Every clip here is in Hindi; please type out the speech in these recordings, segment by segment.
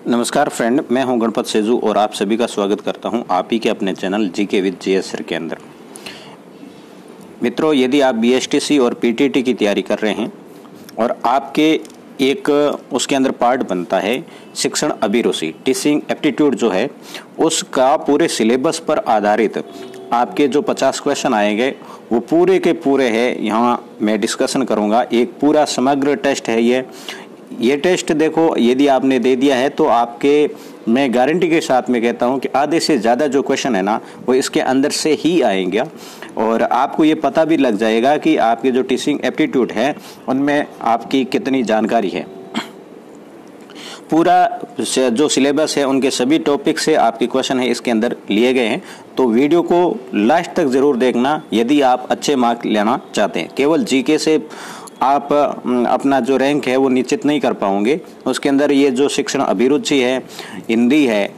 नमस्कार फ्रेंड, मैं हूं गणपत सेजू और आप सभी का स्वागत करता हूं आप ही के अपने channel GK with GS sir के अंदर। मित्रों, यदि आप बीएसटीसी और पीटीटी की तैयारी कर रहे हैं और आपके एक उसके अंदर पार्ट बनता है शिक्षण अभिरुचि, टीचिंग एप्टीट्यूड जो है उसका पूरे सिलेबस पर आधारित आपके जो 50 क्वेश्चन आएंगे वो पूरे के पूरे हैं, यहाँ मैं डिस्कशन करूँगा। एक पूरा समग्र टेस्ट है ये टेस्ट देखो, यदि आपने दे दिया है तो आपके, मैं गारंटी के साथ में कहता हूं कि आधे से ज़्यादा जो क्वेश्चन है ना वो इसके अंदर से ही आएंगे और आपको ये पता भी लग जाएगा कि आपके जो टीचिंग एप्टीट्यूड है उनमें आपकी कितनी जानकारी है। पूरा जो सिलेबस है उनके सभी टॉपिक से आपके क्वेश्चन है इसके अंदर लिए गए हैं, तो वीडियो को लास्ट तक ज़रूर देखना यदि आप अच्छे मार्क लेना चाहते हैं। केवल जीके से आप अपना जो रैंक है वो निश्चित नहीं कर पाओगे, उसके अंदर ये जो शिक्षण अभिरुचि है, हिंदी है,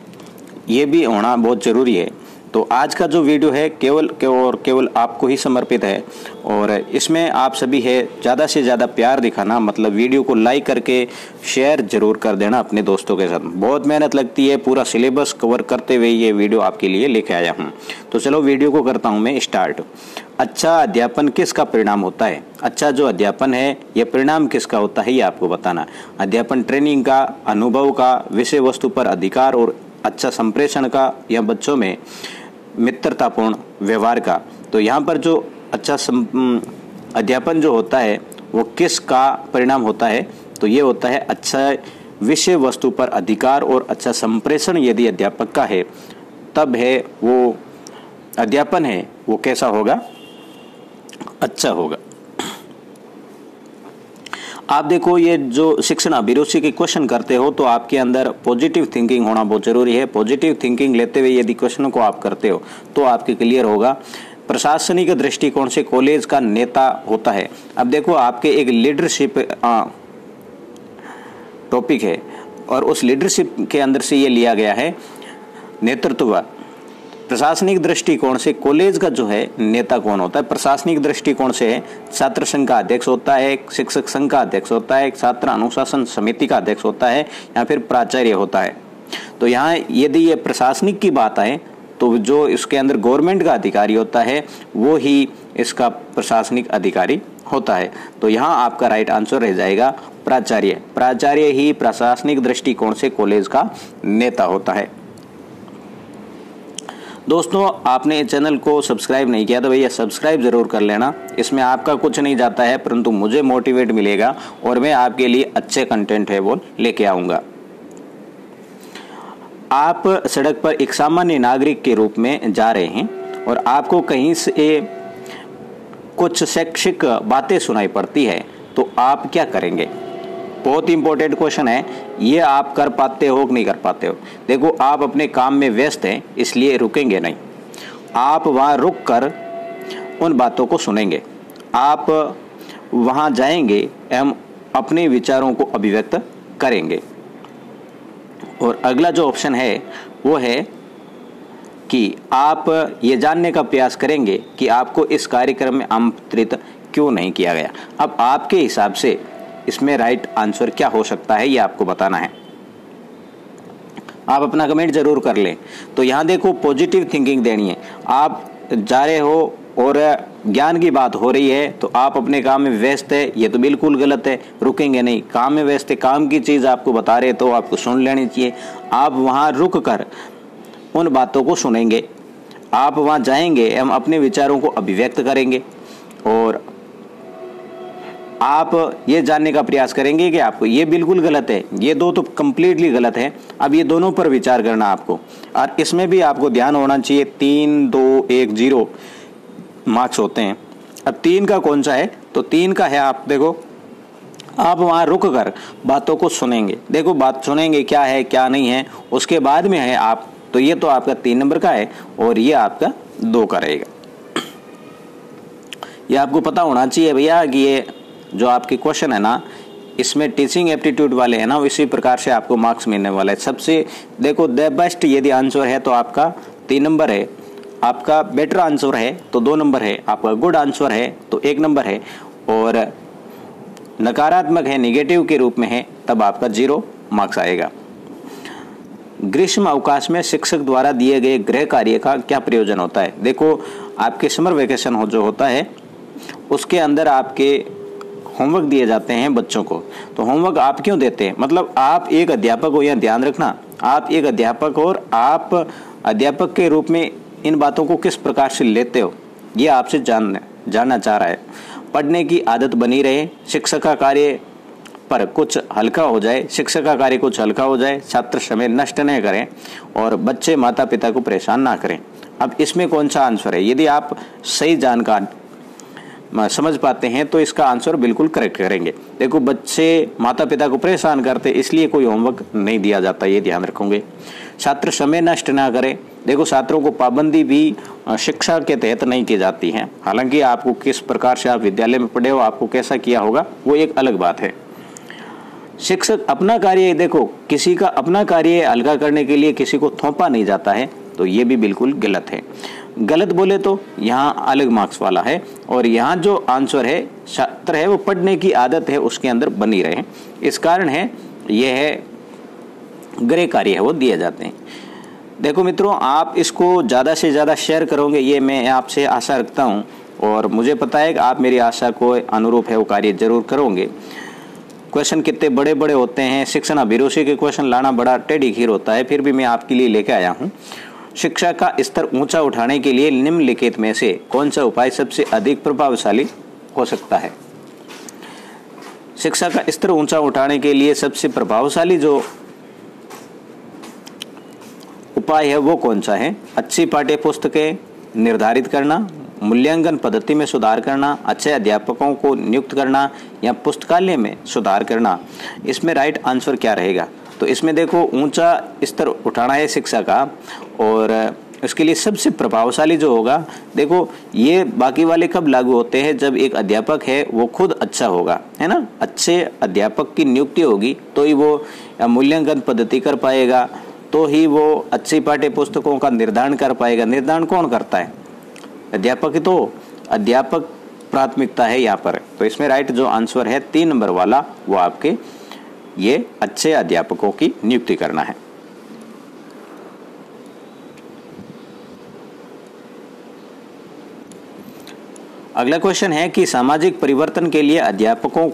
ये भी होना बहुत ज़रूरी है। तो आज का जो वीडियो है केवल आपको ही समर्पित है और इसमें आप सभी है ज़्यादा से ज़्यादा प्यार दिखाना, मतलब वीडियो को लाइक करके शेयर जरूर कर देना अपने दोस्तों के साथ। बहुत मेहनत लगती है, पूरा सिलेबस कवर करते हुए ये वीडियो आपके लिए लेके आया हूँ। तो चलो वीडियो को करता हूँ मैं स्टार्ट। अच्छा अध्यापन किसका परिणाम होता है? अच्छा जो अध्यापन है ये परिणाम किसका होता है ये आपको बताना। अध्यापन ट्रेनिंग का, अनुभव का, विषय वस्तु पर अधिकार और अच्छा संप्रेषण का, या बच्चों में मित्रतापूर्ण व्यवहार का। तो यहाँ पर जो अच्छा अध्यापन जो होता है वो किसका परिणाम होता है? तो ये होता है अच्छा विषय वस्तु पर अधिकार और अच्छा संप्रेषण यदि अध्यापक का है तब है वो अध्यापन है वो कैसा होगा? अच्छा होगा। आप देखो, ये जो शिक्षण अभिरुचि के क्वेश्चन करते हो तो आपके अंदर पॉजिटिव थिंकिंग होना बहुत जरूरी है। पॉजिटिव थिंकिंग लेते हुए यदि क्वेश्चनों को आप करते हो तो आपके क्लियर होगा। प्रशासनिक दृष्टिकोण से कॉलेज का नेता होता है। अब देखो, आपके एक लीडरशिप टॉपिक है और उस लीडरशिप के अंदर से ये लिया गया है नेतृत्व। प्रशासनिक दृष्टिकोण से कॉलेज का जो है नेता कौन होता है? प्रशासनिक दृष्टिकोण से छात्र संघ का अध्यक्ष होता है, शिक्षक संघ का अध्यक्ष होता है, छात्र अनुशासन समिति का अध्यक्ष होता है, या फिर प्राचार्य होता है। तो यहाँ यदि ये प्रशासनिक की बात आए तो जो इसके अंदर गवर्नमेंट का अधिकारी होता है वो ही इसका प्रशासनिक अधिकारी होता है। तो यहाँ आपका राइट आंसर रह जाएगा प्राचार्य। प्राचार्य ही प्रशासनिक दृष्टिकोण से कॉलेज का नेता होता है। दोस्तों, आपने चैनल को सब्सक्राइब नहीं किया तो भैया सब्सक्राइब जरूर कर लेना। इसमें आपका कुछ नहीं जाता है परंतु मुझे मोटिवेट मिलेगा और मैं आपके लिए अच्छे कंटेंट है वो लेके आऊँगा। आप सड़क पर एक सामान्य नागरिक के रूप में जा रहे हैं और आपको कहीं से कुछ शैक्षिक बातें सुनाई पड़ती है तो आप क्या करेंगे? बहुत इंपॉर्टेंट क्वेश्चन है ये। आप कर पाते हो कि नहीं कर पाते हो? देखो, आप अपने काम में व्यस्त हैं इसलिए रुकेंगे नहीं, आप वहाँ रुक कर उन बातों को सुनेंगे। आप वहाँ जाएंगे एवं अपने विचारों को अभिव्यक्त करेंगे। और अगला जो ऑप्शन है वो है कि आप ये जानने का प्रयास करेंगे कि आपको इस कार्यक्रम में आमंत्रित क्यों नहीं किया गया। अब आपके हिसाब से इसमें राइट आंसर क्या हो सकता है ये आपको बताना है। आप अपना कमेंट जरूर कर लें। तो यहाँ देखो, पॉजिटिव थिंकिंग देनी है। आप जा रहे हो और ज्ञान की बात हो रही है तो आप अपने काम में व्यस्त है, ये तो बिल्कुल गलत है। रुकेंगे नहीं, काम में व्यस्त है, काम की चीज़ आपको बता रहे तो आपको सुन लेनी चाहिए। आप वहाँ रुक कर उन बातों को सुनेंगे, आप वहाँ जाएंगे एवं अपने विचारों को अभिव्यक्त करेंगे और आप ये जानने का प्रयास करेंगे कि आपको ये बिल्कुल गलत है, ये दो तो कम्प्लीटली गलत है। अब ये दोनों पर विचार करना आपको, और इसमें भी आपको ध्यान होना चाहिए 3, 2, 1, 0 मार्क्स होते हैं। अब 3 का कौन सा है? तो 3 का है, आप देखो, आप वहाँ रुक कर बातों को सुनेंगे। देखो, बात सुनेंगे क्या है क्या नहीं है, उसके बाद में है आप, तो ये तो आपका 3 नंबर का है और ये आपका 2 का रहेगा। ये आपको पता होना चाहिए भैया कि ये जो आपके क्वेश्चन है ना इसमें टीचिंग एप्टीट्यूड वाले हैं ना, इसी प्रकार से आपको मार्क्स मिलने वाला है। सबसे देखो, द बेस्ट यदि आंसर है तो आपका 3 नंबर है, आपका बेटर आंसर है तो 2 नंबर है, आपका गुड आंसर है तो 1 नंबर है, और नकारात्मक है, निगेटिव के रूप में है, तब आपका 0 मार्क्स आएगा। ग्रीष्म अवकाश में शिक्षक द्वारा दिए गए गृह कार्य का क्या प्रयोजन होता है। देखो, आपके समर वेकेशन हो जो होता है उसके अंदर आपके होमवर्क दिए जाते हैं बच्चों को। तो होमवर्क आप क्यों देते हैं, मतलब आप एक अध्यापक हो, यह ध्यान रखना, आप एक अध्यापक हो और आप अध्यापक के रूप में इन बातों को किस प्रकार से लेते हो, ये आपसे जानना चाह रहा है। पढ़ने की आदत बनी रहे, शिक्षक का कार्य पर कुछ हल्का हो जाए, शिक्षक का कार्य कुछ हल्का हो जाए, छात्र समय नष्ट न करें और बच्चे माता पिता को परेशान ना करें। अब इसमें कौन सा आंसर है, यदि आप सही जानकार समझ पाते हैं तो इसका आंसर बिल्कुल करेक्ट करेंगे। देखो, बच्चे माता पिता को परेशान करते इसलिए कोई होमवर्क नहीं दिया जाता, ये ध्यान रखोगे। छात्र समय नष्ट ना करें, देखो छात्रों को पाबंदी भी शिक्षा के तहत नहीं की जाती है। हालांकि आपको किस प्रकार से आप विद्यालय में पढ़े हो, आपको कैसा किया होगा, वो एक अलग बात है। शिक्षक अपना कार्य, देखो किसी का अपना कार्य हल्का करने के लिए किसी को थोपा नहीं जाता है, तो ये भी बिल्कुल गलत है। गलत बोले तो यहाँ अलग मार्क्स वाला है, और यहाँ जो आंसर है छात्र है वो पढ़ने की आदत है उसके अंदर बनी रहे, इस कारण है यह है गृह कार्य है वो दिए जाते हैं। देखो मित्रों, आप इसको ज़्यादा से ज़्यादा शेयर करोगे ये मैं आपसे आशा रखता हूँ, और मुझे पता है कि आप मेरी आशा को अनुरूप है वो कार्य जरूर करोगे। क्वेश्चन कितने बड़े बड़े होते हैं, शिक्षण अभिरुचि के क्वेश्चन लाना बड़ा टेढ़ी खीर होता है, फिर भी मैं आपके लिए लेके आया हूँ। शिक्षा का स्तर ऊंचा उठाने के लिए निम्नलिखित में से कौन सा उपाय सबसे अधिक प्रभावशाली हो सकता है। शिक्षा का स्तर ऊंचा उठाने के लिए सबसे प्रभावशाली जो उपाय है वो कौन सा है। अच्छी पाठ्य पुस्तकें निर्धारित करना, मूल्यांकन पद्धति में सुधार करना, अच्छे अध्यापकों को नियुक्त करना, या पुस्तकालय में सुधार करना। इसमें राइट आंसर क्या रहेगा, तो इसमें देखो ऊंचा स्तर उठाना है शिक्षा का, और इसके लिए सबसे प्रभावशाली जो होगा, देखो ये बाकी वाले कब लागू होते हैं, जब एक अध्यापक है वो खुद अच्छा होगा, है ना, अच्छे अध्यापक की नियुक्ति होगी तो ही वो मूल्यांकन पद्धति कर पाएगा, तो ही वो अच्छी पाठ्य पुस्तकों का निर्धारण कर पाएगा। निर्धारण कौन करता है, अध्यापक ही तो, अध्यापक प्राथमिकता है यहाँ पर। तो इसमें राइट जो आंसर है 3 नंबर वाला वो आपके ये अच्छे अध्यापकों की नियुक्ति करना है। अगला क्वेश्चन है कि सामाजिक परिवर्तन के लिए अध्यापकों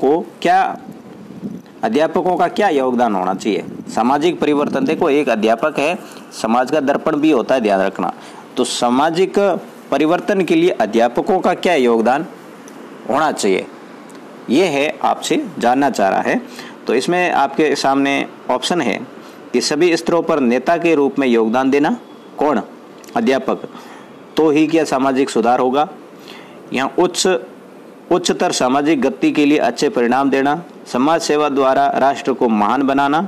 का क्या योगदान होना चाहिए। सामाजिक परिवर्तन, देखो एक अध्यापक है, समाज का दर्पण भी होता है, ध्यान रखना। तो सामाजिक परिवर्तन के लिए अध्यापकों का क्या योगदान होना चाहिए, ये है आपसे जानना चाह रहा है। तो इसमें आपके सामने ऑप्शन है कि सभी स्तरों पर नेता के रूप में योगदान देना, कौन, अध्यापक, तो ही क्या सामाजिक सुधार होगा। यहाँ उच्चतर सामाजिक गति के लिए अच्छे परिणाम देना, समाज सेवा द्वारा राष्ट्र को महान बनाना,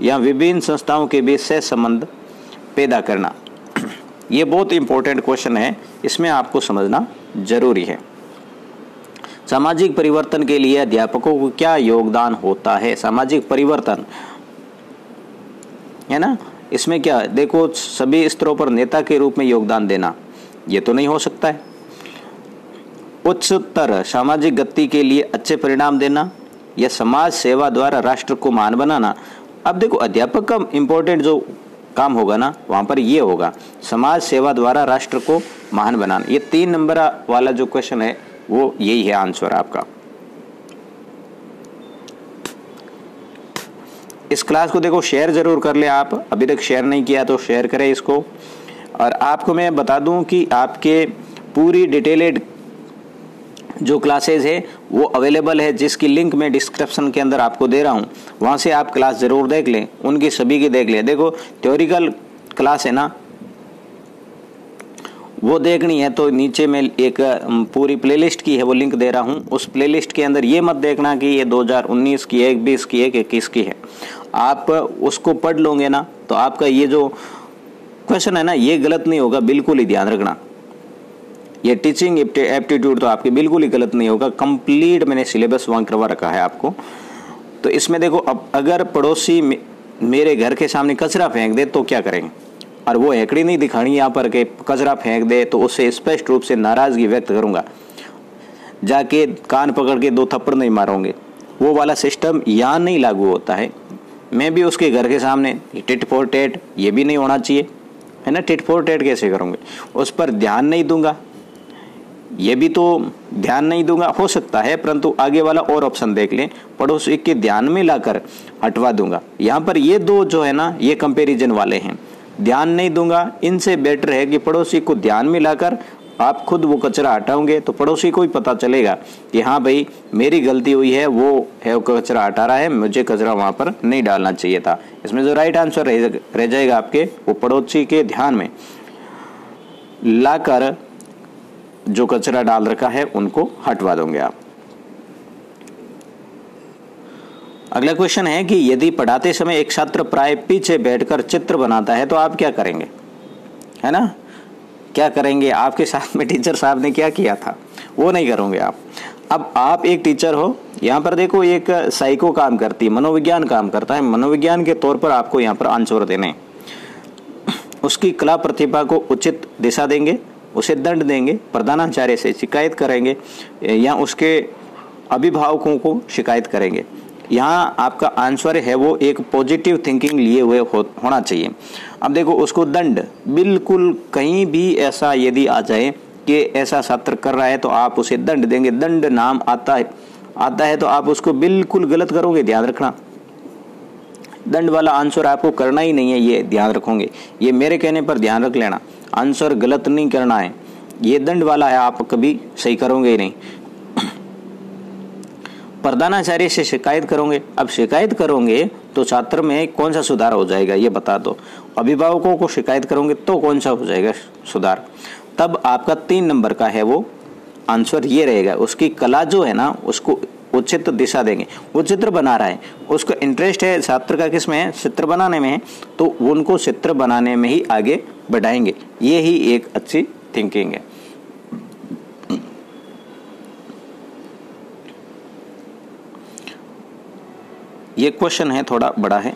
या विभिन्न संस्थाओं के बीच सह संबंध पैदा करना। ये बहुत इंपॉर्टेंट क्वेश्चन है, इसमें आपको समझना जरूरी है। सामाजिक परिवर्तन के लिए अध्यापकों को क्या योगदान होता है, सामाजिक परिवर्तन है ना, इसमें क्या, देखो सभी स्तरों पर नेता के रूप में योगदान देना, ये तो नहीं हो सकता है। उच्चतर सामाजिक गति के लिए अच्छे परिणाम देना, या समाज सेवा द्वारा राष्ट्र को महान बनाना। अब देखो अध्यापक का इंपॉर्टेंट जो काम होगा ना, वहां पर ये होगा समाज सेवा द्वारा राष्ट्र को महान बनाना। ये 3 नंबर वाला जो क्वेश्चन है वो यही है आंसर आपका। इस क्लास को देखो शेयर जरूर कर ले आप, अभी तक शेयर नहीं किया तो शेयर करें इसको। और आपको मैं बता दूं कि आपके पूरी डिटेल्ड जो क्लासेज है वो अवेलेबल है, जिसकी लिंक मैं डिस्क्रिप्शन के अंदर आपको दे रहा हूँ, वहाँ से आप क्लास ज़रूर देख लें, उनकी सभी की देख लें। देखो थ्योरिकल क्लास है ना, वो देखनी है तो नीचे में एक पूरी प्लेलिस्ट की है वो लिंक दे रहा हूँ। उस प्लेलिस्ट के अंदर ये मत देखना कि ये 2019 की है, 20 की है, 21 की है। आप उसको पढ़ लोगे ना तो आपका ये जो क्वेश्चन है ना ये गलत नहीं होगा, बिल्कुल ही ध्यान रखना। ये टीचिंग एप्टीट्यूड तो आपके बिल्कुल ही गलत नहीं होगा, कंप्लीट मैंने सिलेबस वहाँ करवा रखा है आपको। तो इसमें देखो, अब अगर पड़ोसी मेरे घर के सामने कचरा फेंक दे तो क्या करेंगे, और वो हेकड़ी नहीं दिखानी यहाँ पर के कचरा फेंक दे, तो उससे स्पष्ट रूप से नाराजगी व्यक्त करूंगा, जाके कान पकड़ के 2 थप्पड़ नहीं मारोगे। वो वाला सिस्टम यहाँ नहीं लागू होता है, मैं भी उसके घर के सामने टिट फॉर टेट, ये भी नहीं होना चाहिए, है ना। टिट फॉर टेट कैसे करूँगे, उस पर ध्यान नहीं दूंगा, ये भी तो ध्यान नहीं दूंगा हो सकता है, परंतु आगे वाला और ऑप्शन देख लें, पड़ोसी के ध्यान में लाकर हटवा दूंगा। यहाँ पर ये दो जो है ना, ये कंपैरिजन वाले हैं, ध्यान नहीं दूंगा, इनसे बेटर है कि पड़ोसी को ध्यान में लाकर आप खुद वो कचरा हटाओगे तो पड़ोसी को भी पता चलेगा कि हाँ भाई मेरी गलती हुई है, वो है वो कचरा हटा रहा है, मुझे कचरा वहाँ पर नहीं डालना चाहिए था। इसमें जो राइट आंसर रह जाएगा आपके, वो पड़ोसी के ध्यान में लाकर जो कचरा डाल रखा है उनको हटवा दोगे आप। अगला क्वेश्चन है कि यदि पढ़ाते समय एक छात्र प्राय पीछे बैठकर चित्र बनाता है तो आप क्या करेंगे, है ना, क्या करेंगे। आपके साथ में टीचर साहब ने क्या किया था वो नहीं करोगे आप। अब आप एक टीचर हो, यहाँ पर देखो एक साइको काम करती है, मनोविज्ञान काम करता है, मनोविज्ञान के तौर पर आपको यहाँ पर आंसर देने, उसकी कला प्रतिभा को उचित दिशा देंगे, उसे दंड देंगे, प्रधानाचार्य से शिकायत करेंगे या उसके अभिभावकों को शिकायत करेंगे। यहाँ आपका आंसर है वो एक पॉजिटिव थिंकिंग लिए हुए होना चाहिए। अब देखो उसको दंड, बिल्कुल कहीं भी ऐसा यदि आ जाए कि ऐसा छात्र कर रहा है तो आप उसे दंड देंगे, दंड नाम आता है तो आप उसको बिल्कुल गलत करोगे, ध्यान रखना। दंड वाला आंसर आपको करना ही नहीं है, ये ध्यान रखोगे, ये मेरे कहने पर ध्यान रख लेना, आंसर गलत नहीं करना है, ये दंड वाला है, आप कभी सही करोगे ही नहीं। प्रधानाचार्य से शिकायत करोगे, अब शिकायत करोगे तो छात्र में कौन सा सुधार हो जाएगा ये बता दो। अभिभावकों को शिकायत करोगे तो कौन सा हो जाएगा सुधार। तब आपका 3 नंबर का है वो आंसर ये रहेगा, उसकी कला जो है ना उसको उचित दिशा देंगे। वो चित्र बना रहा है, उसका इंटरेस्ट है छात्र का किस में है, चित्र बनाने में है, तो उनको चित्र बनाने में ही आगे बढ़ाएंगे, ये ही एक अच्छी थिंकिंग है। ये क्वेश्चन है थोड़ा बड़ा है।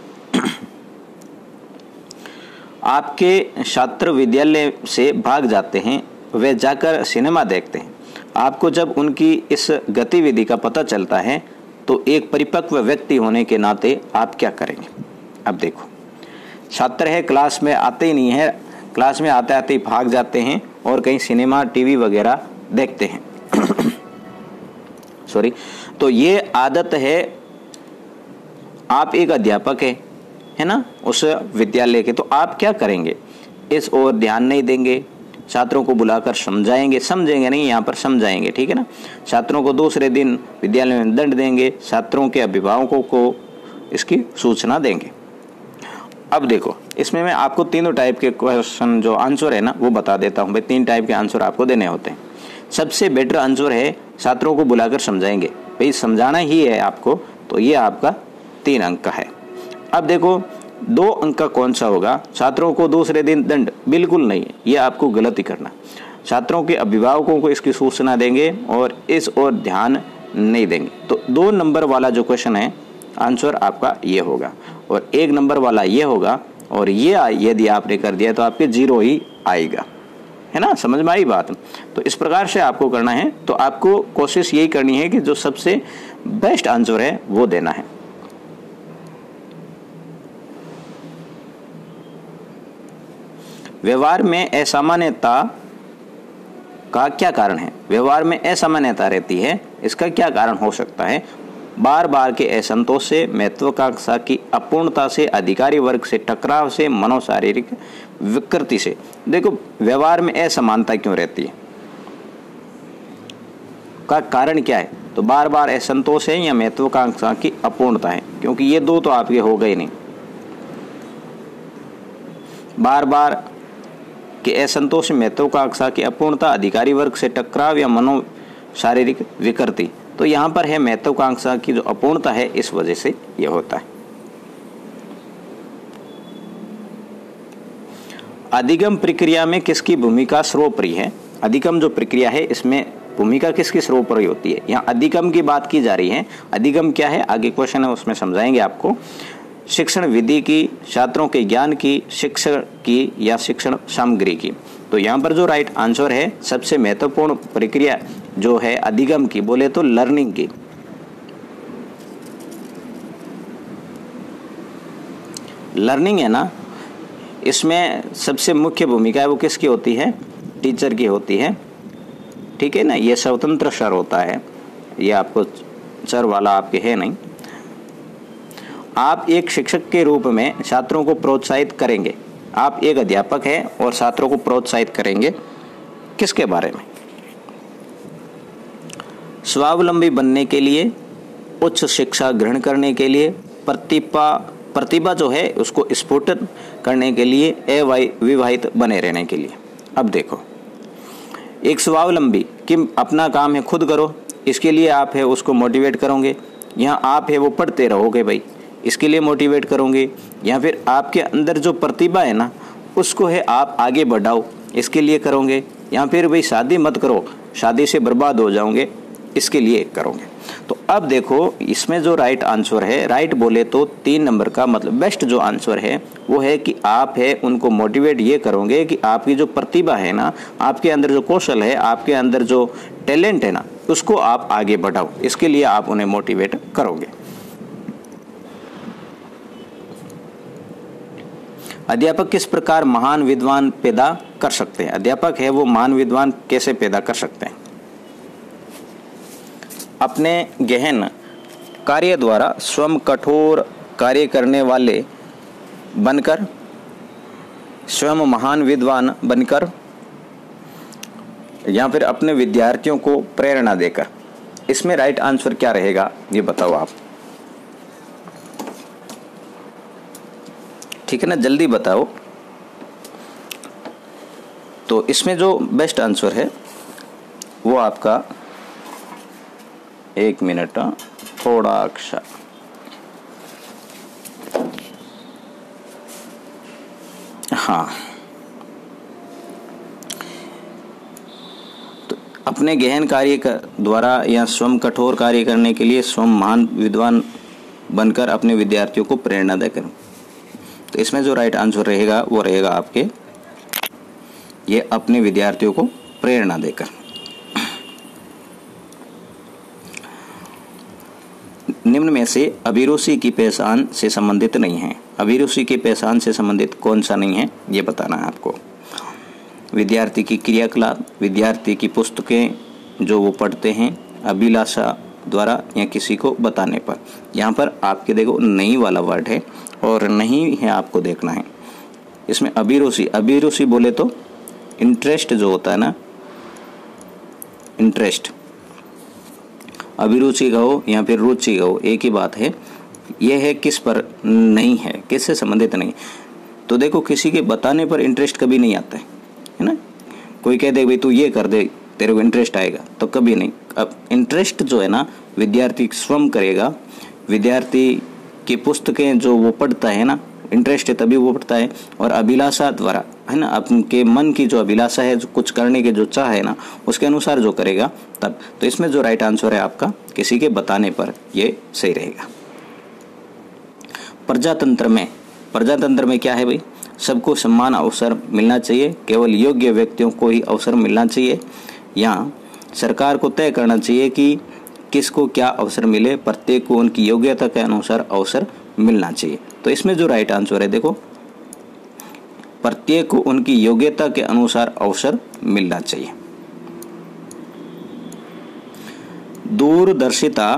आपके छात्र विद्यालय से भाग जाते हैं, वे जाकर सिनेमा देखते हैं, आपको जब उनकी इस गतिविधि का पता चलता है तो एक परिपक्व व्यक्ति होने के नाते आप क्या करेंगे। अब देखो छात्र है, क्लास में आते ही नहीं है, क्लास में आते आते ही भाग जाते हैं और कहीं सिनेमा टीवी वगैरह देखते हैं सॉरी, तो ये आदत है, आप एक अध्यापक है ना उस विद्यालय के, तो आप क्या करेंगे, इस ओर ध्यान नहीं देंगे, छात्रों को बुलाकर समझाएंगे, समझेंगे नहीं, यहाँ पर समझाएंगे, ठीक है ना। छात्रों को दूसरे दिन विद्यालय में दंड देंगे, छात्रों के अभिभावकों को इसकी सूचना देंगे। अब देखो इसमें मैं आपको तीनों टाइप के क्वेश्चन जो आंसर है ना वो बता देता हूँ भाई, 3 टाइप के आंसर आपको देने होते हैं। सबसे बेटर आंसर है छात्रों को बुलाकर समझाएंगे, भाई समझाना ही है आपको, तो ये आपका 3 अंक का है। अब देखो 2 अंक का कौन सा होगा, छात्रों को दूसरे दिन दंड, बिल्कुल नहीं है, ये आपको गलत ही करना। छात्रों के अभिभावकों को इसकी सूचना देंगे और इस ओर ध्यान नहीं देंगे, तो 2 नंबर वाला जो क्वेश्चन है आंसर आपका ये होगा, और 1 नंबर वाला ये होगा, और ये यदि आपने कर दिया तो आपके 0 ही आएगा, है ना। समझ में आई बात। तो इस प्रकार से आपको करना है, तो आपको कोशिश यही करनी है कि जो सबसे बेस्ट आंसर है वो देना है। व्यवहार में असामान्यता का क्या कारण है, व्यवहार में असामान्यता रहती है, इसका क्या कारण हो सकता है। बार बार के असंतोष से, महत्वाकांक्षा की अपूर्णता से, अधिकारी वर्ग से टकराव से, मनोशारीरिक विकृति से। देखो व्यवहार में असमानता क्यों रहती है, का कारण क्या है, तो बार बार असंतोष है या महत्वाकांक्षा की अपूर्णता है, क्योंकि ये 2 तो आपके हो गए नहीं। बार बार के असंतोष, महत्वाकांक्षा की अपूर्णता, अधिकारी वर्ग से टकराव या मनो शारीरिक विकृति, तो यहाँ पर है महत्वाकांक्षा की जो अपूर्णता है, इस वजह से यह होता है। अधिगम प्रक्रिया में किसकी भूमिका सर्वोपरि है, अधिगम जो प्रक्रिया है इसमें भूमिका किसकी सर्वोपरि होती है। यहाँ अधिगम की बात की जा रही है, अधिगम क्या है आगे क्वेश्चन है उसमें समझाएंगे आपको। शिक्षण विधि की, छात्रों के ज्ञान की, शिक्षण की या शिक्षण सामग्री की। तो यहाँ पर जो राइट आंसर है, सबसे महत्वपूर्ण प्रक्रिया जो है अधिगम की, बोले तो लर्निंग की। लर्निंग है ना, इसमें सबसे मुख्य भूमिका है वो किसकी होती है? टीचर की होती है, ठीक है ना। ये स्वतंत्र सर होता है, ये आपको सर वाला आपके है नहीं। आप एक शिक्षक के रूप में छात्रों को प्रोत्साहित करेंगे। आप एक अध्यापक हैं और छात्रों को प्रोत्साहित करेंगे किसके बारे में? स्वावलंबी बनने के लिए, उच्च शिक्षा ग्रहण करने के लिए, प्रतिभा जो है उसको स्फुटित करने के लिए, अविवाहित बने रहने के लिए। अब देखो, एक स्वावलंबी कि अपना काम है खुद करो, इसके लिए आप है उसको मोटिवेट करोगे। यहाँ आप है वो पढ़ते रहोगे भाई, इसके लिए मोटिवेट करोगे। या फिर आपके अंदर जो प्रतिभा है ना उसको है आप आगे बढ़ाओ, इसके लिए करोगे। या फिर भाई शादी मत करो, शादी से बर्बाद हो जाओगे, इसके लिए करोगे। तो अब देखो इसमें जो राइट आंसर है, राइट बोले तो 3 नंबर का मतलब बेस्ट जो आंसर है वो है कि आप है उनको मोटिवेट ये करोगे कि आपकी जो प्रतिभा है ना, आपके अंदर जो कौशल है, आपके अंदर जो टैलेंट है ना, उसको आप आगे बढ़ाओ, इसके लिए आप उन्हें मोटिवेट करोगे। अध्यापक किस प्रकार महान विद्वान पैदा कर सकते हैं? अध्यापक है वो महान विद्वान कैसे पैदा कर सकते हैं? अपने गहन कार्य द्वारा स्वयं कठोर कार्य करने वाले बनकर, स्वयं महान विद्वान बनकर, या फिर अपने विद्यार्थियों को प्रेरणा देकर। इसमें राइट आंसर क्या रहेगा ये बताओ आप, ठीक है ना, जल्दी बताओ। तो इसमें जो बेस्ट आंसर है वो आपका, 1 मिनट थोड़ा अक्षर, हाँ, तो अपने गहन कार्य द्वारा या स्वयं कठोर कार्य करने के लिए स्वयं महान विद्वान बनकर अपने विद्यार्थियों को प्रेरणा देकर। तो इसमें जो राइट आंसर रहेगा वो रहेगा आपके ये अपने विद्यार्थियों को प्रेरणा देकर। निम्न में से अभिरुचि की पहचान से संबंधित नहीं है। अभिरुचि की पहचान से संबंधित कौन सा नहीं है ये बताना है आपको। विद्यार्थी की क्रियाकलाप, विद्यार्थी की पुस्तकें जो वो पढ़ते हैं, अभिलाषा द्वारा या किसी को बताने पर। यहाँ पर आपके देखो नहीं वाला वर्ड है और नहीं है आपको देखना है। इसमें अभिरुचि, अभिरुचि बोले तो इंटरेस्ट जो होता है ना, इंटरेस्ट, अभिरुचि कहो या फिर रुचि कहो एक ही बात है। यह है किस पर नहीं है, किससे संबंधित नहीं। तो देखो किसी के बताने पर इंटरेस्ट कभी नहीं आता है ना। कोई कह दे भाई तू ये कर दे तेरे को इंटरेस्ट आएगा, तो कभी नहीं। अब इंटरेस्ट जो है ना विद्यार्थी स्वयं करेगा। विद्यार्थी की पुस्तकें जो वो पढ़ता है ना, इंटरेस्ट है तभी वो पढ़ता है। और अभिलाषा द्वारा है ना, आपके मन की जो अभिलाषा है, जो कुछ करने की जो चाह है ना, उसके अनुसार जो करेगा तब। तो इसमें जो राइट आंसर है आपका किसी के बताने पर, ये सही रहेगा। प्रजातंत्र में क्या है भाई? सबको समान अवसर मिलना चाहिए, केवल योग्य व्यक्तियों को ही अवसर मिलना चाहिए। यहाँ सरकार को तय करना चाहिए कि किसको क्या अवसर मिले, प्रत्येक को उनकी योग्यता के अनुसार अवसर मिलना चाहिए। तो इसमें जो राइट आंसर है देखो, प्रत्येक को उनकी योग्यता के अनुसार अवसर मिलना चाहिए। दूरदर्शिता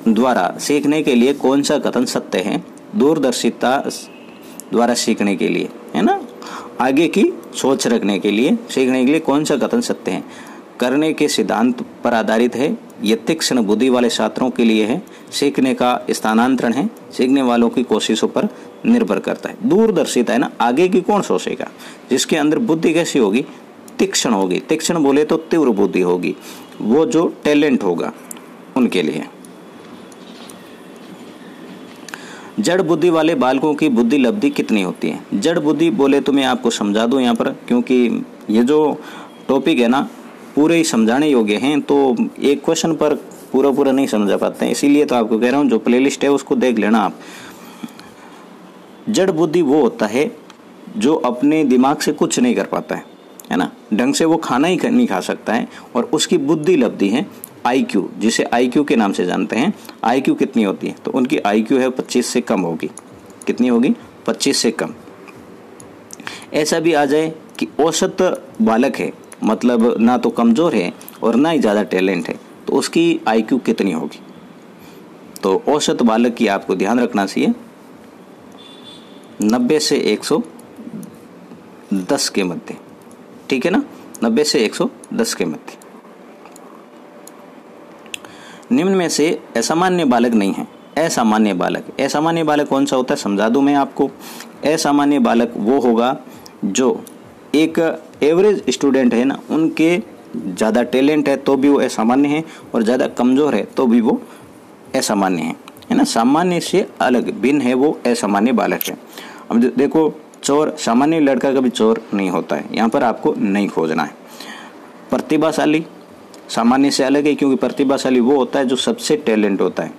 द्वारा सीखने के लिए कौन सा कथन सत्य है? दूरदर्शिता द्वारा सीखने के लिए है ना, आगे की सोच रखने के लिए, सीखने के लिए कौन सा कथन सत्य है? करने के सिद्धांत पर आधारित है, ये तीक्ष्ण बुद्धि वाले छात्रों के लिए है, सीखने का स्थानांतरण है, सीखने वालों की कोशिशों पर निर्भर करता है। दूरदर्शिता है ना, आगे की कौन सोचेगा? जिसके अंदर बुद्धि कैसी होगी? तीक्ष्ण होगी। तीक्ष्ण बोले तो तीव्र बुद्धि होगी, वो जो टैलेंट होगा उनके लिए। जड़ बुद्धि वाले बालकों की बुद्धि लब्धि कितनी होती है? जड़ बुद्धि बोले तो मैं आपको समझा दूं यहाँ पर, क्योंकि ये जो टॉपिक है ना पूरे ही समझाने योग्य हैं, तो एक क्वेश्चन पर पूरा नहीं समझा पाते हैं, इसीलिए तो आपको कह रहा हूँ जो प्लेलिस्ट है उसको देख लेना आप। जड़ बुद्धि वो होता है जो अपने दिमाग से कुछ नहीं कर पाता है ना, ढंग से वो खाना ही नहीं खा सकता है, और उसकी बुद्धि लब्धि है IQ, जिसे IQ के नाम से जानते हैं। IQ कितनी होती है? तो उनकी IQ है 25 से कम होगी, कितनी होगी, 25 से कम। ऐसा भी आ जाए कि औसत बालक है, मतलब ना तो कमज़ोर है और ना ही ज़्यादा टैलेंट है, तो उसकी IQ कितनी होगी। तो औसत बालक की आपको ध्यान रखना चाहिए 90 से 110 के मध्य, ठीक है ना, 90 से 110 के मध्य। निम्न में से असामान्य बालक नहीं है। असामान्य बालक कौन सा होता है, समझा दूं मैं आपको। असामान्य बालक वो होगा जो एक एवरेज स्टूडेंट है ना, उनके ज़्यादा टैलेंट है तो भी वो असामान्य है, और ज़्यादा कमज़ोर है तो भी वो असामान्य है ना, सामान्य से अलग भिन्न है, वो असामान्य बालक है। अब देखो, चोर, सामान्य लड़का कभी चोर नहीं होता है, यहाँ पर आपको नहीं खोजना है। प्रतिभाशाली सामान्य से अलग है, क्योंकि प्रतिभाशाली वो होता है जो सबसे टैलेंट होता है।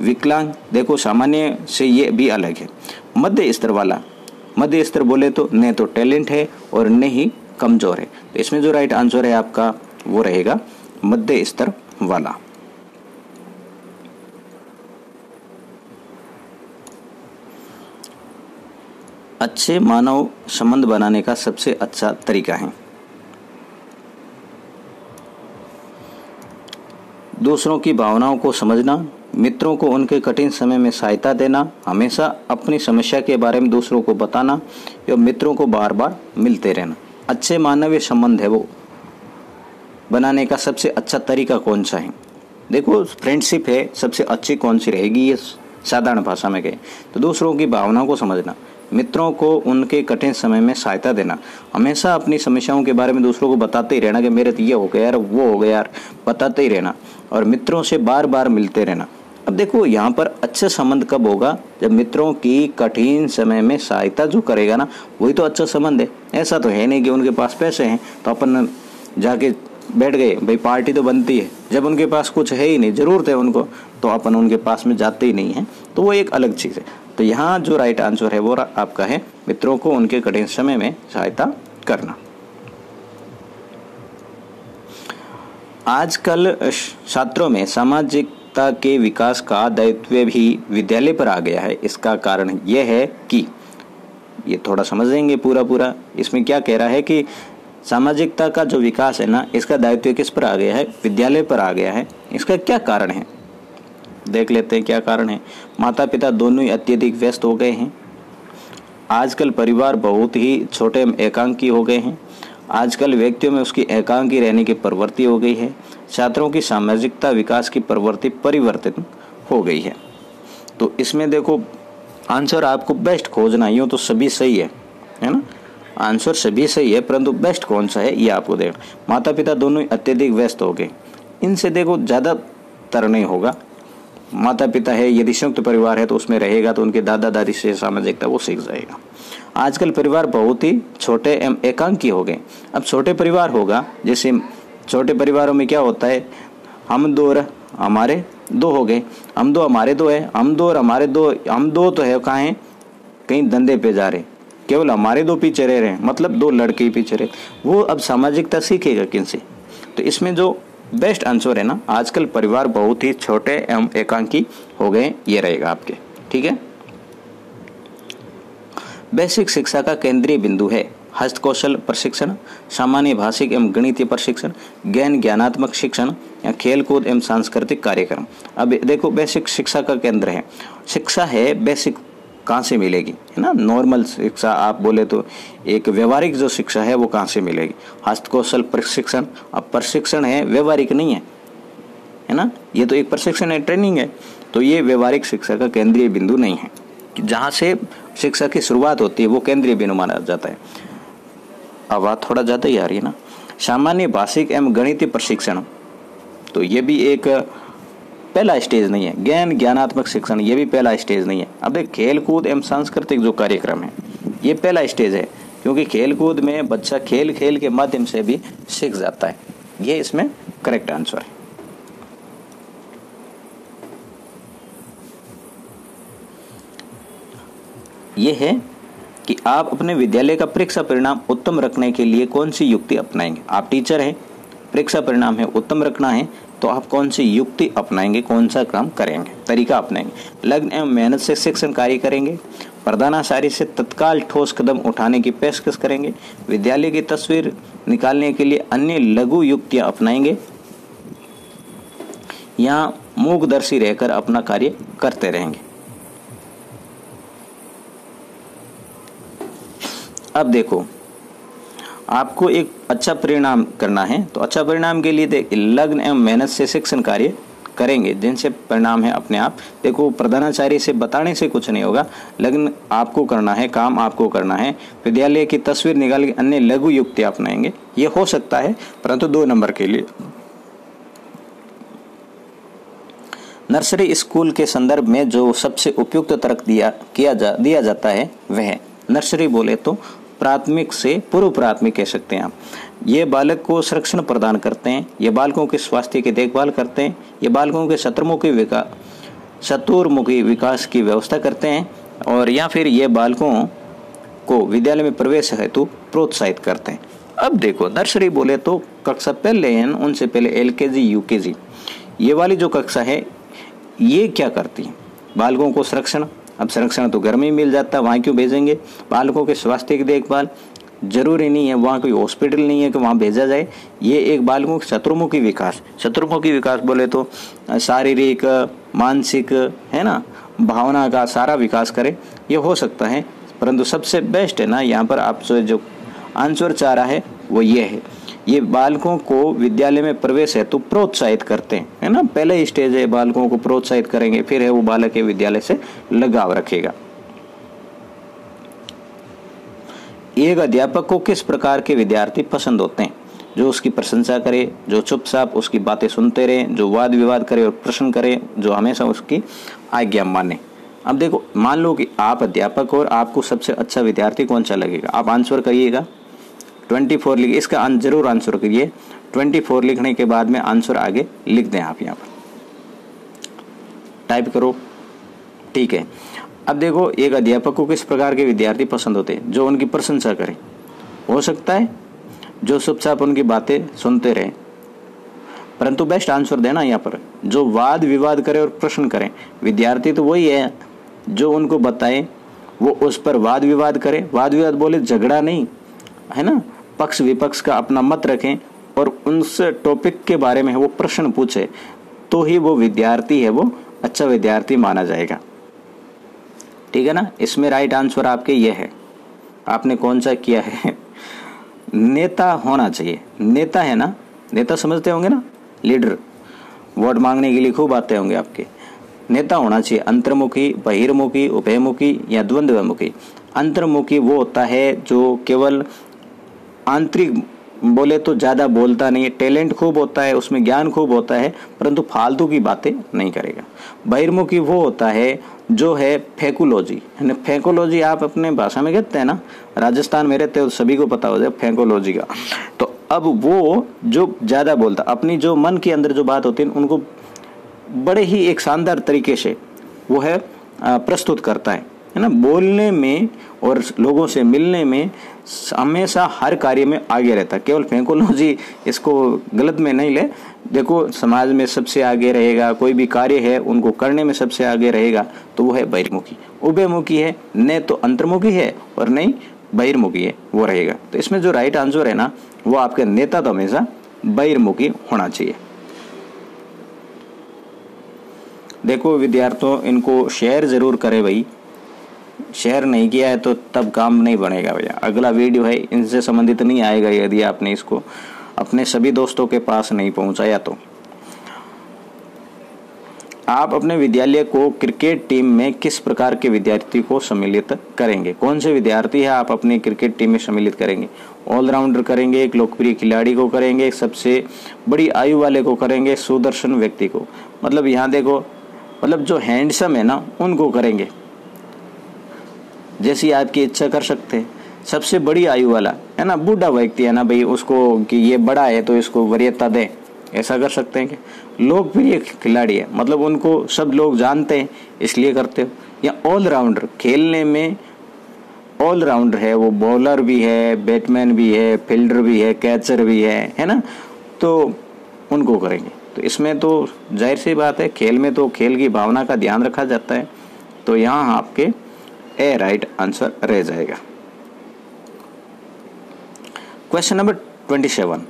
विकलांग, देखो सामान्य से ये भी अलग है। मध्य स्तर वाला, मध्य स्तर बोले तो न तो टैलेंट है और न ही कमजोर है, तो इसमें जो राइट आंसर है आपका वो रहेगा मध्य स्तर वाला। अच्छे मानव संबंध बनाने का सबसे अच्छा तरीका है दूसरों की भावनाओं को समझना, मित्रों को उनके कठिन समय में सहायता देना, हमेशा अपनी समस्या के बारे में दूसरों को बताना या मित्रों को बार बार मिलते रहना। अच्छे मानवीय संबंध है वो बनाने का सबसे अच्छा तरीका कौन सा है। देखो, फ्रेंडशिप है, सबसे अच्छी कौन सी रहेगी, ये साधारण भाषा में कहें तो दूसरों की भावनाओं को समझना, मित्रों को उनके कठिन समय में सहायता देना, हमेशा अपनी समस्याओं के बारे में दूसरों को बताते ही रहना कि मेरे तो ये हो गया यार, वो हो गया यार, बताते ही रहना, और मित्रों से बार बार मिलते रहना। अब देखो, यहाँ पर अच्छा संबंध कब होगा, जब मित्रों की कठिन समय में सहायता जो करेगा ना, वही तो अच्छा संबंध है। ऐसा तो है नहीं कि उनके पास पैसे हैं तो अपन जाके बैठ गए, भाई पार्टी तो बनती है, जब उनके पास कुछ है ही नहीं, जरूरत है उनको, तो अपन उनके पास में जाते ही नहीं हैं, तो वो एक अलग चीज़ है। तो यहाँ जो राइट आंसर है वो आपका है मित्रों को उनके कठिन समय में सहायता करना। आजकल छात्रों में सामाजिकता के विकास का दायित्व भी विद्यालय पर आ गया है। इसका कारण यह है कि, ये थोड़ा समझेंगे पूरा, इसमें क्या कह रहा है कि सामाजिकता का जो विकास है ना, इसका दायित्व किस पर आ गया है, विद्यालय पर आ गया है। इसका क्या कारण है, देख लेते हैं क्या कारण है। माता पिता दोनों ही अत्यधिक व्यस्त हो गए हैं। आजकल परिवार बहुत ही छोटे एकांकी हो गए हैं। आजकल व्यक्तियों में उसकी एकांकी रहने की प्रवृत्ति हो गई है। छात्रों की सामाजिकता विकास की प्रवृत्ति परिवर्तित हो गई है। तो इसमें देखो, आंसर आपको बेस्ट खोजना, यूँ तो सभी सही है ना, आंसर सभी सही है, परंतु बेस्ट कौन सा है ये आपको देखना। माता पिता दोनों ही अत्यधिक व्यस्त हो गए, इनसे देखो ज़्यादातर नहीं होगा। माता पिता है, यदि संयुक्त परिवार है तो उसमें रहेगा, तो उनके दादा दादी से सामाजिकता वो सीख जाएगा। आजकल परिवार बहुत ही छोटे एवं एकांकी हो गए। अब छोटे परिवार होगा, जैसे छोटे परिवारों में क्या होता है, हम दो और हमारे दो हो गए, हम दो हमारे दो है, हम दो और हमारे दो, हम दो तो है कहाँ हैं, कहीं धंधे पे जा रहे, केवल हमारे दो पीछे रह रहे हैं, मतलब दो लड़के पीछे रहे, वो अब सामाजिकता सीखेगा किनसे। तो इसमें जो बेस्ट आंसर है ना, आजकल परिवार बहुत ही छोटे एवं एकांकी हो गए, ये रहेगा आपके, ठीक है। बेसिक शिक्षा का केंद्रीय बिंदु है हस्तकौशल प्रशिक्षण, सामान्य भाषिक एवं गणितीय प्रशिक्षण, ज्ञानात्मक शिक्षण या खेलकूद एवं सांस्कृतिक कार्यक्रम। अब देखो, बेसिक शिक्षा का केंद्र है, शिक्षा है बेसिक कहाँ से मिलेगी, है ना, नॉर्मल शिक्षा आप बोले तो एक व्यवहारिक जो शिक्षा है वो कहाँ से मिलेगी, हस्तकौशल प्रशिक्षण। अब प्रशिक्षण है, व्यवहारिक नहीं है ना, ये तो एक प्रशिक्षण है, ट्रेनिंग है, तो ये व्यवहारिक शिक्षा का केंद्रीय बिंदु नहीं है। जहाँ से शिक्षा की शुरुआत होती है वो केंद्रीय बिंदु माना जाता है। आवाज़ थोड़ा ज़्यादा ही आ रही है ना। सामान्य भाषिक एवं गणितीय प्रशिक्षण, तो ये भी एक पहला स्टेज नहीं है। ज्ञानात्मक शिक्षण, ये भी पहला स्टेज नहीं है। अब देख, खेल कूद एवं सांस्कृतिक जो कार्यक्रम है ये पहला स्टेज है, क्योंकि खेल कूद में बच्चा खेल खेल के माध्यम से भी सीख जाता है। ये इसमें करेक्ट आंसर है। ये है कि आप अपने विद्यालय का परीक्षा परिणाम उत्तम रखने के लिए कौन सी युक्ति अपनाएंगे। आप टीचर हैं, परीक्षा परिणाम है उत्तम रखना है, तो आप कौन सी युक्ति अपनाएंगे, कौन सा काम करेंगे, तरीका अपनाएंगे। लग्न एवं मेहनत से शिक्षण कार्य करेंगे, प्रधानाचार्य से तत्काल ठोस कदम उठाने की पेशकश करेंगे, विद्यालय की तस्वीर निकालने के लिए अन्य लघु युक्तियां अपनाएंगे, यहाँ मूकदर्शी रहकर अपना कार्य करते रहेंगे। अब देखो, आपको एक अच्छा परिणाम करना है, तो अच्छा परिणाम के लिए लग्न एवं मेहनत से शिक्षण कार्य करेंगे, जिनसे परिणाम है अपने आप। देखो, प्रधानाचार्य से बताने से कुछ नहीं होगा, लग्न आपको करना है, काम आपको करना है, विद्यालय की तस्वीर निकाल के अन्य लघु युक्ति अपनाएंगे, ये हो सकता है, परंतु 2 नंबर के लिए। नर्सरी स्कूल के संदर्भ में जो सबसे उपयुक्त तर्क दिया जाता है वह नर्सरी बोले तो प्राथमिक से पूर्व प्राथमिक कह सकते हैं आप। ये बालक को संरक्षण प्रदान करते हैं, ये बालकों के स्वास्थ्य की देखभाल करते हैं, ये बालकों के चतुर्मुखी विकास की व्यवस्था करते हैं, और या फिर ये बालकों को विद्यालय में प्रवेश हेतु प्रोत्साहित करते हैं। अब देखो, नर्सरी बोले तो कक्षा पहले हैं, उनसे पहले LKG UKG, ये वाली जो कक्षा है ये क्या करती है, बालकों को संरक्षण। अब संरक्षण तो घर में ही मिल जाता है, वहाँ क्यों भेजेंगे। बालकों के स्वास्थ्य की देखभाल, जरूरी नहीं है वहाँ कोई हॉस्पिटल नहीं है कि वहाँ भेजा जाए। ये एक बालकों के चतुर्मुखी विकास बोले तो शारीरिक, मानसिक, है ना, भावना का सारा विकास करे, ये हो सकता है। परंतु सबसे बेस्ट है ना, यहाँ पर आप जो आंसर चाह रहा है वो ये है, ये बालकों को विद्यालय में प्रवेश हेतु प्रोत्साहित करते हैं, है ना। पहले ही स्टेज है, बालकों को प्रोत्साहित करेंगे, फिर है वो बालक के विद्यालय से लगाव रखेगा। एक अध्यापक को किस प्रकार के विद्यार्थी पसंद होते हैं? जो उसकी प्रशंसा करे, जो चुपचाप उसकी बातें सुनते रहे, जो वाद विवाद करे और प्रश्न करे, जो हमेशा उसकी आज्ञा माने। अब देखो, मान लो कि आप अध्यापक और आपको सबसे अच्छा विद्यार्थी कौन सा लगेगा, आप आंसर करिएगा। 24 लिखिए, इसका जरूर आंसर करिए। 24 लिखने के बाद में आंसर आगे लिख दें, आप यहाँ पर टाइप करो, ठीक है। अब देखो, एक अध्यापक को किस प्रकार के विद्यार्थी पसंद होते हैं? जो उनकी प्रशंसा करें, हो सकता है जो चुपचाप उनकी बातें सुनते रहे, परंतु बेस्ट आंसर देना यहाँ पर, जो वाद विवाद करे और प्रश्न करें। विद्यार्थी तो वही है जो उनको बताए, वो उस पर वाद विवाद करे। वाद विवाद बोले झगड़ा नहीं, है ना, पक्ष विपक्ष का अपना मत रखें और उस टॉपिक के बारे में वो प्रश्न पूछे, तो ही वो विद्यार्थी है, वो अच्छा विद्यार्थी माना जाएगा, ठीक है ना। इसमें राइट आंसर आपके ये है। आपने कौन सा किया है? नेता होना चाहिए। नेता है ना, नेता समझते होंगे ना, लीडर, वोट मांगने के लिए खूब आते होंगे आपके। नेता होना चाहिए अंतर्मुखी, बहिर्मुखी, उभयमुखी या द्वंद्वमुखी। अंतर्मुखी वो होता है जो केवल आंतरिक बोले तो ज़्यादा बोलता नहीं है, टैलेंट खूब होता है, उसमें ज्ञान खूब होता है, परंतु फालतू की बातें नहीं करेगा। बहिर्मुखी वो होता है जो है फेकोलॉजी, फेकोलॉजी आप अपने भाषा में कहते हैं ना, राजस्थान में रहते हो तो सभी को पता हो जाए फेकोलॉजी का। तो अब वो जो ज़्यादा बोलता, अपनी जो मन के अंदर जो बात होती है उनको बड़े ही एक शानदार तरीके से वो है प्रस्तुत करता है ना, बोलने में और लोगों से मिलने में हमेशा हर कार्य में आगे रहता है। केवल फेकोलॉजी इसको गलत में नहीं ले, देखो समाज में सबसे आगे रहेगा, कोई भी कार्य है उनको करने में सबसे आगे रहेगा, तो वो है बहिर्मुखी। उभयमुखी है, न तो अंतर्मुखी है और नहीं बहिर्मुखी है, वो रहेगा। तो इसमें जो राइट आंसर है ना, वो आपका नेता तो हमेशा बहिर्मुखी होना चाहिए। देखो विद्यार्थियों, इनको शेयर जरूर करें भाई, शेयर नहीं किया है तो तब काम नहीं बनेगा भैया। अगला वीडियो है इनसे संबंधित नहीं आएगा यदि आपने इसको अपने सभी दोस्तों के पास नहीं पहुंचाया तो। आप अपने विद्यालय को क्रिकेट टीम में किस प्रकार के विद्यार्थी को सम्मिलित करेंगे? कौन से विद्यार्थी है आप अपनी क्रिकेट टीम में सम्मिलित करेंगे? ऑलराउंडर करेंगे, एक लोकप्रिय खिलाड़ी को करेंगे, सबसे बड़ी आयु वाले को करेंगे, सुदर्शन व्यक्ति को। मतलब यहाँ देखो, मतलब जो हैंडसम है ना उनको करेंगे, जैसी आपकी इच्छा कर सकते हैं। सबसे बड़ी आयु वाला है ना, बूढ़ा व्यक्ति है ना भाई, उसको कि ये बड़ा है तो इसको वरीयता दें, ऐसा कर सकते हैं। कि लोकप्रिय खिलाड़ी है, मतलब उनको सब लोग जानते हैं इसलिए करते हो। या ऑलराउंडर, खेलने में ऑलराउंडर है, वो बॉलर भी है, बैट्समैन भी है, फील्डर भी है, कैचर भी है ना, तो उनको करेंगे। तो इसमें तो जाहिर सी बात है, खेल में तो खेल की भावना का ध्यान रखा जाता है, तो यहाँ आपके ए राइट आंसर रह जाएगा। क्वेश्चन नंबर 27,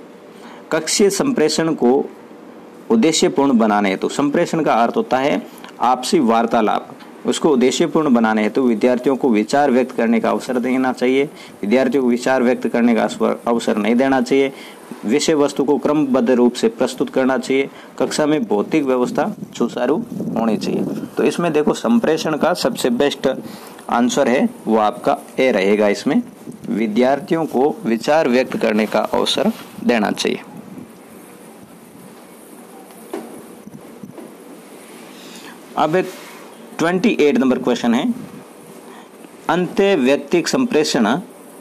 कक्षीय संप्रेषण को उद्देश्यपूर्ण बनाने हेतु, संप्रेषण का अर्थ होता है आपसी वार्तालाप, उसको उद्देश्यपूर्ण बनाने हेतु विद्यार्थियों को विचार व्यक्त करने का अवसर देना चाहिए, विद्यार्थियों को विचार व्यक्त करने का अवसर नहीं देना चाहिए, विषय वस्तु को क्रमबद्ध रूप से प्रस्तुत करना चाहिए, कक्षा में भौतिक व्यवस्था सुचारू होनी चाहिए। तो इसमें देखो संप्रेषण का सबसे बेस्ट आंसर है वो आपका ए रहेगा। इसमें विद्यार्थियों को विचार व्यक्त करने का अवसर देना चाहिए। अब 28 नंबर क्वेश्चन है, अंत्य व्यक्तिक संप्रेषण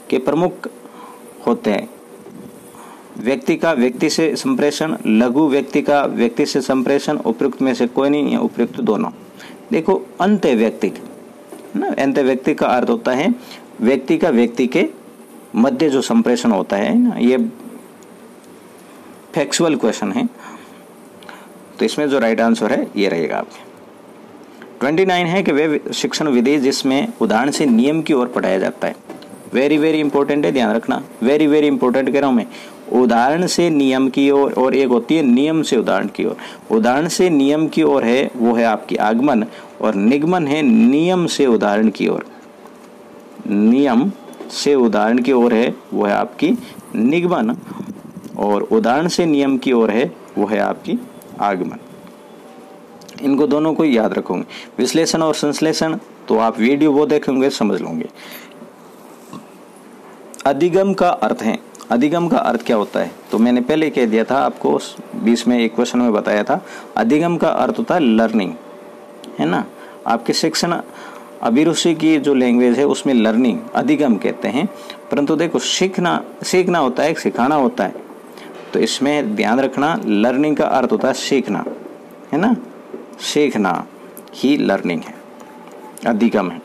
के प्रमुख होते हैं। व्यक्ति का व्यक्ति से संप्रेषण, लघु व्यक्ति का व्यक्ति से संप्रेषण, उपयुक्त में से कोई नहीं या उपयुक्त दोनों। देखो अंत्य व्यक्तिक ना, अंत्य व्यक्ति का अर्थ होता है व्यक्ति का व्यक्ति के मध्य जो संप्रेषण होता है ना, ये फैक्चुअल क्वेश्चन है, तो इसमें जो राइट आंसर है ये रहेगा आपके। 29 है कि वे शिक्षण विधि जिसमें उदाहरण से नियम की ओर पढ़ाया जाता है। वेरी वेरी इंपॉर्टेंट है, ध्यान रखना, वेरी वेरी इंपॉर्टेंट कह रहा हूं मैं। उदाहरण से नियम की ओर और एक होती है नियम से उदाहरण की ओर। उदाहरण से नियम की ओर है वो है आपकी आगमन, और निगमन है नियम से उदाहरण की ओर। नियम से उदाहरण की ओर है वो है आपकी निगमन, और उदाहरण से नियम की ओर है वो है आपकी आगमन। इनको दोनों को याद रखोगे। विश्लेषण और संश्लेषण तो आप वीडियो वो देखेंगे समझ लोगे। अधिगम का अर्थ है, अधिगम का अर्थ क्या होता है, तो मैंने पहले कह दिया था आपको, बीच में एक क्वेश्चन में बताया था। अधिगम का अर्थ होता है लर्निंग, है ना। आपके शिक्षण अभिरुचि की जो लैंग्वेज है उसमें लर्निंग अधिगम कहते हैं, परंतु देखो सीखना होता है, सिखाना होता है, तो इसमें ध्यान रखना लर्निंग का अर्थ होता है सीखना, है ना। सीखना ही लर्निंग है, अधिगम है।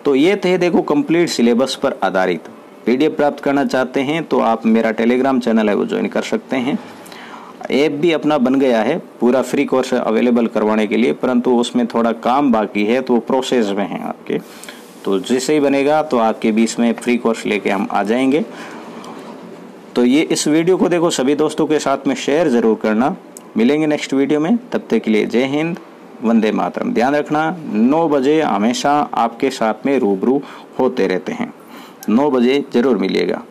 तो ये थे देखो कंप्लीट सिलेबस पर आधारित। पीडीएफ प्राप्त करना चाहते हैं तो आप मेरा टेलीग्राम चैनल है वो ज्वाइन कर सकते हैं। ऐप भी अपना बन गया है, पूरा फ्री कोर्स अवेलेबल करवाने के लिए, परंतु उसमें थोड़ा काम बाकी है, तो प्रोसेस में है आपके। तो जैसे ही बनेगा तो आपके बीच में फ्री कोर्स लेके हम आ जाएंगे। तो ये इस वीडियो को देखो सभी दोस्तों के साथ में शेयर जरूर करना। मिलेंगे नेक्स्ट वीडियो में, तब तक के लिए जय हिंद, वंदे मातरम। ध्यान रखना 9 बजे हमेशा आपके साथ में रूबरू होते रहते हैं, 9 बजे जरूर मिलिएगा।